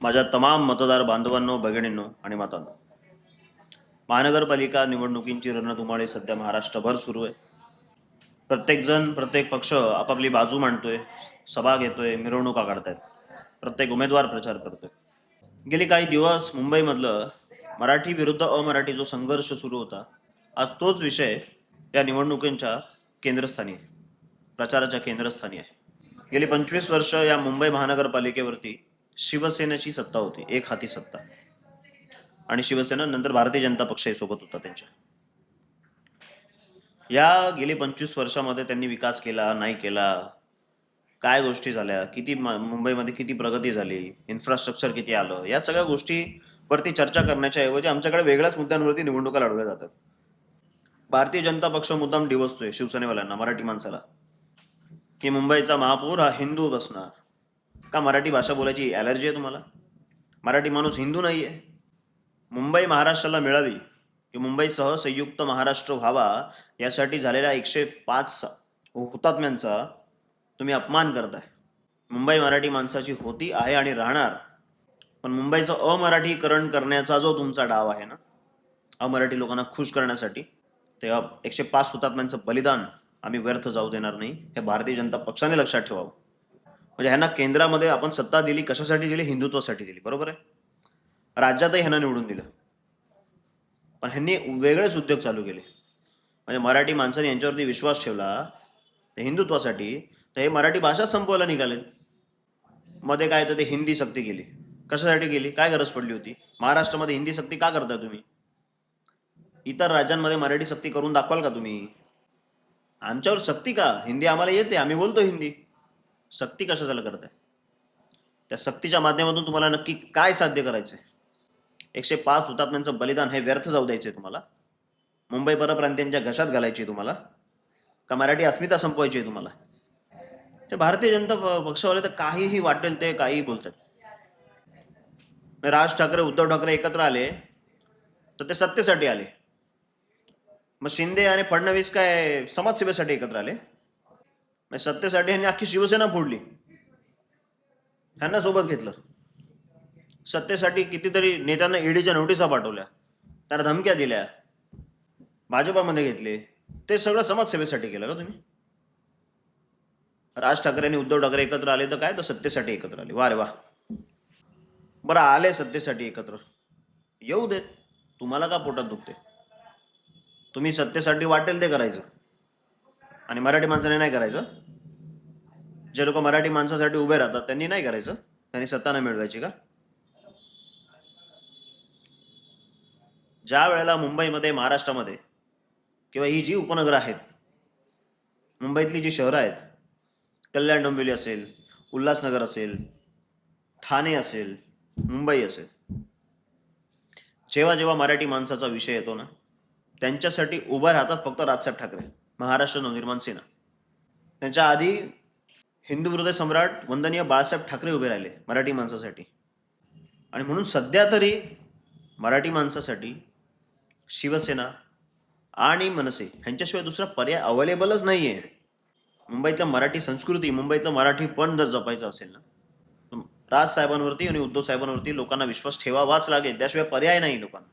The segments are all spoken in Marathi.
माझ्या तमाम मतदार बांधवांनो, भगिनींनो आणि मातांनो, महानगरपालिका निवडणुकींची रणधुमाळी सध्या महाराष्ट्रभर सुरू आहे. प्रत्येक जण, प्रत्येक पक्ष आपापली बाजू मांडतोय, सभा घेतोय, मिरवणुका काढतायत. प्रत्येक उमेदवार प्रचार करतोय. गेली काही दिवस मुंबईमधलं मराठी विरुद्ध अमराठी जो संघर्ष सुरू होता, आज तोच विषय या निवडणुकींच्या केंद्रस्थानी आहे, प्रचाराच्या केंद्रस्थानी आहे. गेली 25 वर्ष या मुंबई महानगरपालिकेवरती शिवसेनेची सत्ता होती, एक हाती सत्ता. आणि शिवसेना नंतर भारतीय जनता पक्षही सोबत होता त्यांच्या. या गेली 25 वर्षामध्ये त्यांनी विकास केला नाही केला, काय गोष्टी झाल्या, किती मुंबईमध्ये किती प्रगती झाली, इन्फ्रास्ट्रक्चर किती आलं, या सगळ्या गोष्टीवरती चर्चा करण्याच्या ऐवजी आमच्याकडे वेगळ्याच मुद्द्यांवरती निवडणुका लढवल्या जातात. भारतीय जनता पक्ष मुद्दाम डिवचतोय शिवसेनेवाल्यांना, मराठी माणसाला, की मुंबईचा महापौर हा हिंदू बसणार. का मराठी भाषा बोलायची ॲलर्जी आहे तुम्हाला? मराठी माणूस हिंदू नाही आहे? मुंबई महाराष्ट्राला मिळावी, की मुंबईसह संयुक्त महाराष्ट्र व्हावा, यासाठी झालेल्या 105 हुतात्म्यांचा तुम्ही अपमान करताय. मुंबई मराठी माणसाची होती, आहे आणि राहणार. पण मुंबईचं अमराठीकरण करण्याचा जो तुमचा डाव आहे ना, अमराठी लोकांना खुश करण्यासाठी, तेव्हा 105 हुतात्म्यांचं बलिदान आम्ही व्यर्थ जाऊ देणार नाही, हे भारतीय जनता पक्षाने लक्षात ठेवावं. म्हणजे ह्यांना केंद्रामध्ये आपण सत्ता दिली, कशासाठी दिली? हिंदुत्वासाठी दिली, बरोबर आहे. राज्यातही ह्यांना निवडून दिलं, पण ह्यांनी वेगळेच उद्योग चालू केले. म्हणजे मराठी माणसाने यांच्यावरती विश्वास ठेवला ते हिंदुत्वासाठी, तर हे मराठी भाषा संपवायला निघाले. मध्ये काय तर ते हिंदी सक्ती केली. कशासाठी केली? काय गरज पडली होती? महाराष्ट्रामध्ये हिंदी सक्ती का करताय तुम्ही? इतर राज्यांमध्ये मराठी सक्ती करून दाखवाल का तुम्ही? आमच्यावर सक्ती का? हिंदी आम्हाला येते, आम्ही बोलतो हिंदी. सक्ती कशाला करताय? त्या सक्तीच्या माध्यमातून तुम्हाला नक्की काय साध्य करायचंय? 105 हुतात्म्यांचं बलिदान हे व्यर्थ जाऊ द्यायचंय तुम्हाला? मुंबई परप्रांतीयांच्या घशात घालायची तुम्हाला? का मराठी अस्मिता संपवायची आहे तुम्हाला? ते भारतीय जनता पक्षावाले तर काहीही वाटेल ते काही बोलतात. राज ठाकरे, उद्धव ठाकरे एकत्र आले तर ते सत्तेसाठी आले. मग शिंदे आणि फडणवीस काय समाजसेवेसाठी एकत्र आले? मग सत्तेसाठी ह्यांनी अख्खी शिवसेना फोडली, ह्यांना सोबत घेतलं. सत्तेसाठी कितीतरी नेत्यांना ईडीच्या नोटिसा पाठवल्या, त्यांना धमक्या दिल्या, भाजपामध्ये घेतले. ते सगळं समाजसेवेसाठी केलं का तुम्ही? राज ठाकरे आणि उद्धव ठाकरे एकत्र आले तर काय, तर सत्तेसाठी एकत्र आले. वा रे वा. बरं, आले सत्तेसाठी एकत्र, येऊ देत. तुम्हाला का पोटात दुखते? तुम्ही सत्तेसाठी वाटेल ते करायचं आणि मराठी माणसाने नाही करायचं. जे लोक मराठी माणसासाठी उभे राहतात त्यांनी नाही करायचं, त्यांनी सत्ता नाही मिळवायची का? ज्या वेळेला मुंबईमध्ये, महाराष्ट्रामध्ये, किंवा ही जी उपनगरं आहेत, मुंबईतली जी शहरं आहेत, कल्याण डोंबिवली असेल, उल्हासनगर असेल, ठाणे असेल, मुंबई असेल, जेव्हा जेव्हा मराठी माणसाचा विषय येतो ना, त्यांच्यासाठी उभं राहतात फक्त राजसाहेब ठाकरे, महाराष्ट्र नवनिर्माण सेना. त्यांच्या आधी हिंदू हृदय सम्राट वंदनीय बाळासाहेब ठाकरे उभे राहिले मराठी माणसासाठी. आणि म्हणून सध्या तरी मराठी माणसासाठी शिवसेना आणि मनसे ह्यांच्याशिवाय दुसरा पर्याय अवेलेबलच नाही आहे. मुंबईतल्या मराठी संस्कृती, मुंबईतलं मराठीपण जर जपायचं असेल ना, राज साहेबांवरती आणि उद्धव साहेबांवरती लोकांना विश्वास ठेवावाच लागेल, त्याशिवाय पर्याय नाही लोकांना.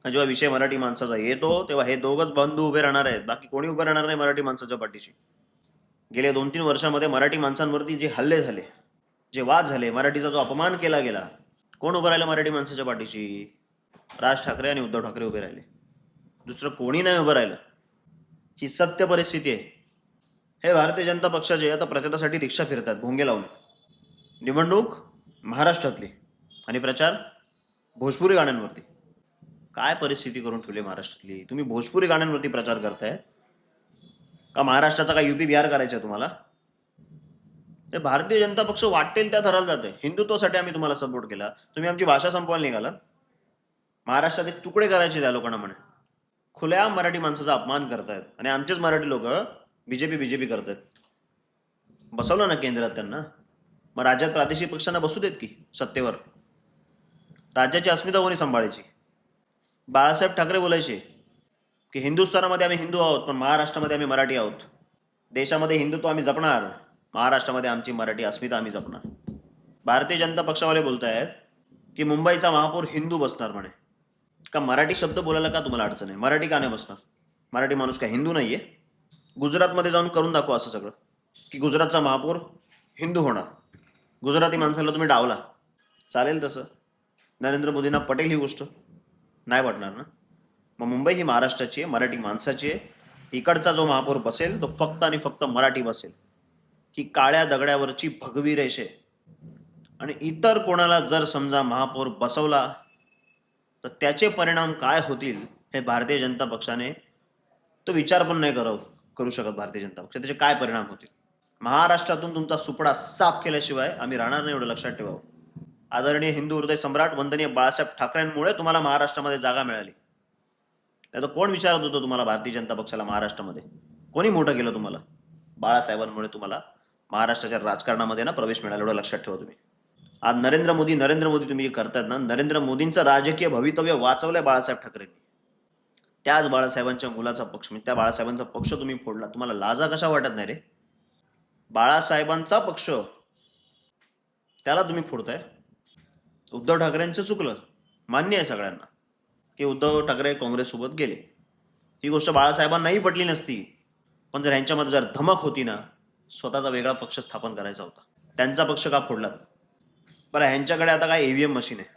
जेव्हा विषय मराठी माणसाचा येतो तेव्हा हे दोघच बंधू उभे राहणार आहेत, बाकी कोणी उभे राहणार नाही मराठी माणसाच्या पाठीशी. गेल्या 2-3 वर्षामध्ये मराठी माणसांवरती जे हल्ले झाले, जे वाद झाले, मराठीचा जो अपमान केला गेला, कोण उभं राहिलं मराठी माणसाच्या पाठीशी? राज ठाकरे आणि उद्धव ठाकरे उभे राहिले, दुसरं कोणी नाही उभं राहिलं. ही सत्य परिस्थिती आहे. हे भारतीय जनता पक्षाचे आता प्रचारासाठी रिक्षा फिरतात भोंगे लावून. निवडणूक महाराष्ट्रातली आणि प्रचार भोजपुरी गाण्यांवरती. काय परिस्थिती करून ठेवली महाराष्ट्रातली? तुम्ही भोजपुरी गाण्यांवरती प्रचार करताय का? महाराष्ट्राचा काय UP बिहार करायचं आहे तुम्हाला? ते भारतीय जनता पक्ष वाटेल त्या थराला जाते. हिंदुत्वासाठी आम्ही तुम्हाला सपोर्ट केला, तुम्ही आमची भाषा संपवायला निघाला. महाराष्ट्रात तुकडे करायचे त्या लोकांना म्हणे. खुल्या मराठी माणसाचा अपमान करतायत आणि आमचेच मराठी लोक बीजेपी करतायत. बसवलं ना केंद्रात त्यांना, मग राज्यात प्रादेशिक पक्षांना बसू देत की सत्तेवर. राज्याची अस्मिता कोणी सांभाळायची? बाळासाहेब ठाकरे बोलायचे की हिंदुस्थानामध्ये आम्ही हिंदू आहोत, पण महाराष्ट्रामध्ये आम्ही मराठी आहोत. देशामध्ये हिंदुत्व आम्ही जपणार, महाराष्ट्रामध्ये आमची मराठी अस्मिता आम्ही जपणार. भारतीय जनता पक्षावाले बोलत आहेत की मुंबईचा महापौर हिंदू बसणार म्हणे. का मराठी शब्द बोलायला का तुम्हाला अडचण आहे? मराठी का नाही बसणार? मराठी माणूस काय हिंदू नाहीये? गुजरातमध्ये जाऊन करून दाखवा असं सगळं, की गुजरातचा महापौर हिंदू होणार. गुजराती माणसाला तुम्ही डावला, चालेल तसं? नरेंद्र मोदींना पटेल ही गोष्ट? नाही पटणार ना. मग मुंबई ही महाराष्ट्राची आहे, मराठी माणसाची आहे. इकडचा जो महापौर बसेल तो फक्त आणि फक्त मराठी बसेल, की काळ्या दगड्यावरची भगवी रेष आहे. आणि इतर कोणाला जर समजा महापौर बसवला तर त्याचे परिणाम काय होतील हे भारतीय जनता पक्षाने तो विचार पण नाही करू शकत. भारतीय जनता पक्ष त्याचे काय परिणाम होतील. महाराष्ट्रातून तुमचा सुपडा साफ केल्याशिवाय आम्ही राहणार नाही, एवढं लक्षात ठेवावं. आदरणीय हिंदू हृदय सम्राट वंदनीय बाळासाहेब ठाकरेंमुळे तुम्हाला महाराष्ट्रामध्ये जागा मिळाली. त्याचं कोण विचारत होतं तुम्हाला भारतीय जनता पक्षाला महाराष्ट्रामध्ये? कोणी मोठं केलं तुम्हाला? बाळासाहेबांमुळे तुम्हाला महाराष्ट्राच्या राजकारणामध्ये ना प्रवेश मिळाला, एवढं लक्षात ठेवा तुम्ही. आज नरेंद्र मोदी तुम्ही जे करतायत ना, नरेंद्र मोदींचं राजकीय भवितव्य वाचवलंय बाळासाहेब ठाकरेंनी. त्याच बाळासाहेबांच्या मुलाचा पक्ष, म्हणजे त्या बाळासाहेबांचा पक्ष तुम्ही फोडला. तुम्हाला लाजा कशा वाटत नाही रे? बाळासाहेबांचा पक्ष त्याला तुम्ही फोडताय. उद्धव ठाकरेंचं चुकलं, मान्य आहे सगळ्यांना, की उद्धव ठाकरे काँग्रेससोबत गेले. ही गोष्ट बाळासाहेबांनाही पटली नसती. पण जर ह्यांच्यामध्ये जर धमक होती ना, स्वतःचा वेगळा पक्ष स्थापन करायचा होता. त्यांचा पक्ष का फोडलात? बरं, ह्यांच्याकडे आता काय ईव्हीएम मशीन आहे.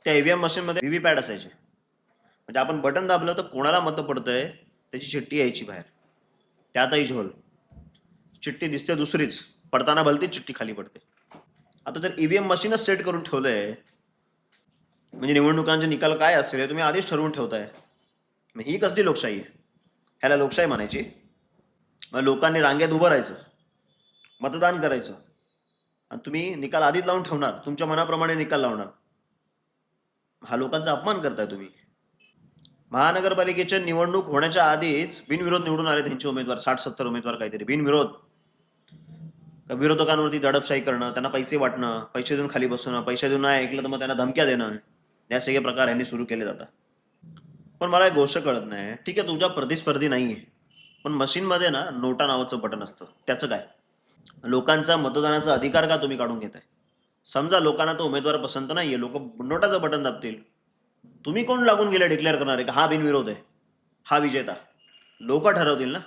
त्या ईव्हीएम मशीनमध्ये व्हीव्हीपॅट असायचे. म्हणजे आपण बटन दाबलं तर कोणाला मतं पडतंय त्याची चिठ्ठी यायची बाहेर. त्यातही झोल. चिठ्ठी दिसते दुसरीच, पडताना भलतीच चिठ्ठी खाली पडते. आता जर ईव्हीएम मशीनच सेट करून ठेवलंय, म्हणजे निवडणुकांचे निकाल काय असेल हे तुम्ही आधीच ठरवून ठेवताय. मग ही कसली लोकशाही आहे? ह्याला लोकशाही म्हणायची? मग लोकांनी रांगेत उभं राहायचं, मतदान करायचं, आणि तुम्ही निकाल आधीच लावून ठेवणार, तुमच्या मनाप्रमाणे निकाल लावणार. हा लोकांचा अपमान करताय तुम्ही. महानगरपालिकेच्या निवडणूक होण्याच्या आधीच बिनविरोध निवडून आले त्यांचे उमेदवार, 60-70 उमेदवार काहीतरी बिनविरोध. विरोधकांवरती दडपशाही करणं, त्यांना पैसे वाटणं, पैसे देऊन खाली बसवणं, पैसे देऊन नाही ऐकलं तर मग त्यांना धमक्या देणं, या सगळे प्रकार यांनी सुरू केले जातात. पण मला एक गोष्ट कळत नाही, ठीक आहे तुझ्या प्रतिस्पर्धी नाहीये, पण मशीनमध्ये ना नोटा नावाचं बटन असतं, त्याचं काय? लोकांचा मतदानाचा अधिकार का तुम्ही काढून घेताय? समजा लोकांना तो उमेदवार पसंत नाहीये, लोक नोटाचं बटन दाबतील. तुम्ही कोण लागून गेले डिक्लेअर करणारे का हा बिनविरोध आहे, हा विजेता? लोक ठरवतील ना.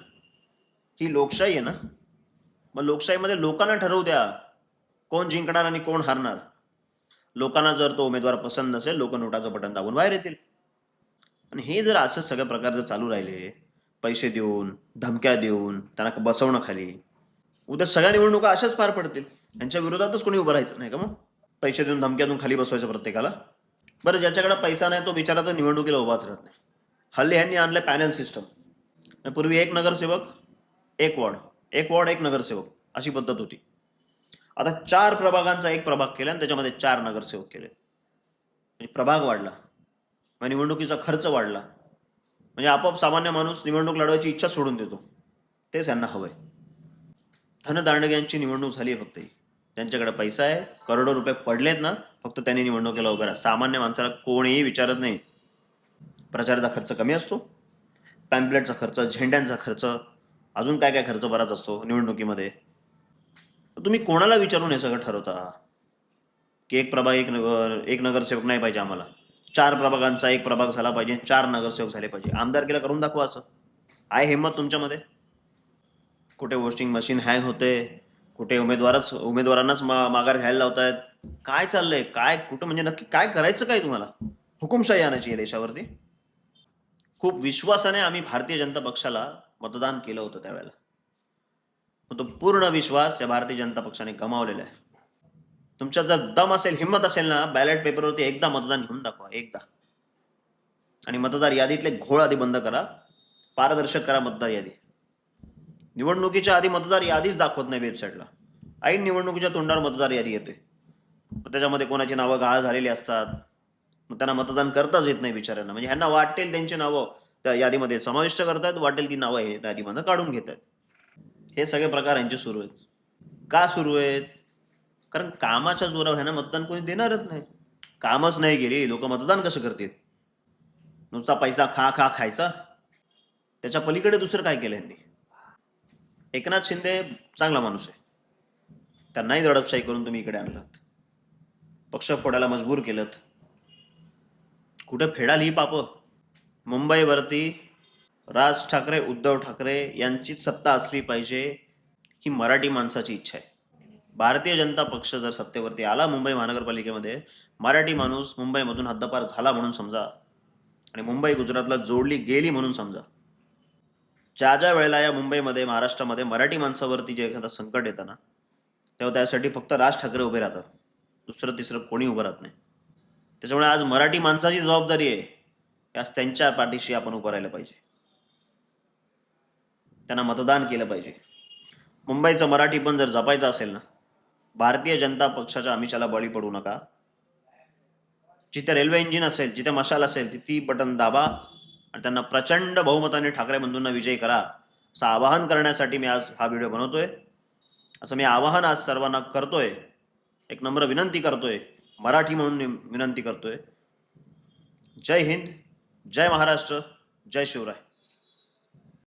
ही लोकशाही आहे ना. मग लोकशाहीमध्ये लोकांना ठरवू द्या कोण जिंकणार आणि कोण हारणार. लोकांना जर तो उमेदवार पसंत नसेल, लोक नोटाचं बटन दाबून बाहेर येतील. आणि हे जर असं सगळ्या प्रकार जर चालू राहिले, पैसे देऊन, धमक्या देऊन, त्यांना बसवणं खाली, उद्या सगळ्या निवडणुका अशाच पार पडतील. यांच्या विरोधातच कोणी उभं राहायचं नाही का? मग पैसे देऊन, धमक्या देऊन खाली बसवायचं प्रत्येकाला. बरं, ज्याच्याकडे पैसा नाही तो बिचारा तर निवडणुकीला उभाच राहत नाही. हल्ली ह्यांनी आणलं पॅनल सिस्टम. पूर्वी एक नगरसेवक एक वॉर्ड, एक वॉर्ड एक नगरसेवक, अशी पद्धत होती. आता 4 प्रभागांचा एक प्रभाग केला आणि त्याच्यामध्ये 4 नगरसेवक केले. म्हणजे प्रभाग वाढला, मग निवडणुकीचा खर्च वाढला. म्हणजे आपोआप सामान्य माणूस निवडणूक लढवायची इच्छा सोडून देतो. तेच यांना हवंय. धनदांडग्यांची निवडणूक झाली आहे फक्त ही. ज्यांच्याकडे पैसा आहे, करोडो रुपये पडलेत ना, फक्त त्यांनी निवडणुकीला उभे राहा. सामान्य माणसाला कोणीही विचारत नाही. प्रचाराचा खर्च कमी असतो, पॅम्पलेटचा खर्च, झेंड्यांचा खर्च, अजून काय काय खर्च बराच असतो निवडणुकीमध्ये. तुम्ही कोणाला विचारून हे सगळं ठरवता की एक प्रभाग एक नगरसेवक नाही पाहिजे आम्हाला, 4 प्रभागांचा एक प्रभाग झाला पाहिजे, 4 नगरसेवक झाले पाहिजे? आमदारकीला करून दाखवा. असं आहे हिंमत तुमच्यामध्ये? कुठे वोटिंग मशीन हँग होते, कुठे उमेदवारांनाच माघार घ्यायला लावतायत. काय चाललंय? काय कुठं म्हणजे नक्की काय करायचं काय तुम्हाला? हुकुमशाही आणायची आहे देशावरती? खूप विश्वासाने आम्ही भारतीय जनता पक्षाला मतदान केलं होतं त्यावेळेला, पण तो पूर्ण विश्वास या भारतीय जनता पक्षाने गमावलेला आहे. तुमच्यात जर दम असेल, हिंमत असेल ना, बॅलेट पेपरवरती एकदा मतदान घेऊन दाखवा, एकदा. आणि मतदार यादीतले घोळ आधी बंद करा, पारदर्शक करा मतदार यादी. निवडणुकीच्या आधी मतदार यादीच दाखवत नाही वेबसाईटला. ऐन निवडणुकीच्या तोंडावर मतदार यादी येते. त्याच्यामध्ये कोणाची नावं गहाळ झालेली असतात, मग त्यांना मतदान करताच येत नाही बिचाऱ्यांना. म्हणजे ह्यांना वाटेल त्यांची नावं त्या यादीमध्ये समाविष्ट करतायत, वाटेल ती नावं हे यादीमधून काढून घेत आहेत. हे सगळे प्रकार यांचे सुरू आहेत. का सुरू आहेत? कारण कामाच्या जोरावर ह्यांना मतदान कोणी देणारच नाही. कामच नाही गेली, लोक मतदान कसं करतील? नुसता पैसा खा खा खायचा, त्याच्या पलीकडे दुसरं काय केलं यांनी? एकनाथ शिंदे चांगला माणूस आहे, त्यांनाही दडपशाही करून तुम्ही इकडे आणलात. पक्ष फोडायला मजबूर केलं. कुठे फेडाल ही पाप? मुंबईवरती राज ठाकरे, उद्धव ठाकरे यांचीच सत्ता असली पाहिजे ही मराठी माणसाची इच्छा आहे. भारतीय जनता पक्ष जर सत्तेवरती आला मुंबई महानगरपालिकेमध्ये, मराठी माणूस मुंबईमधून हद्दपार झाला म्हणून समजा आणि मुंबई गुजरातला जोडली गेली म्हणून समजा. ज्या ज्या वेळेला या मुंबईमध्ये, महाराष्ट्रामध्ये मराठी माणसावरती जे एखादं संकट येतं ना, तेव्हा त्यासाठी फक्त राज ठाकरे उभे राहतात. दुसरं तिसरं कोणी उभं राहत नाही. त्याच्यामुळे आज मराठी माणसाची जबाबदारी आहे, आज त्यांच्या पाठीशी आपण उभं राहिलं पाहिजे, त्यांना मतदान केलं पाहिजे. मुंबईचं मराठी पण जर जपायचं असेल ना, भारतीय जनता पक्षाच्या आमिषाला बळी पडू नका. जिथे रेल्वे इंजिन असेल, जिथे मशाल असेल, ती बटन दाबा आणि त्यांना प्रचंड बहुमताने ठाकरे बंधूंना विजयी करा, असं आवाहन करण्यासाठी मी आज हा व्हिडिओ बनवतोय. असं मी आवाहन आज सर्वांना करतोय, एक नम्र विनंती करतोय, मराठी म्हणून विनंती करतोय. जय हिंद, जय महाराष्ट्र, जय शिवराय.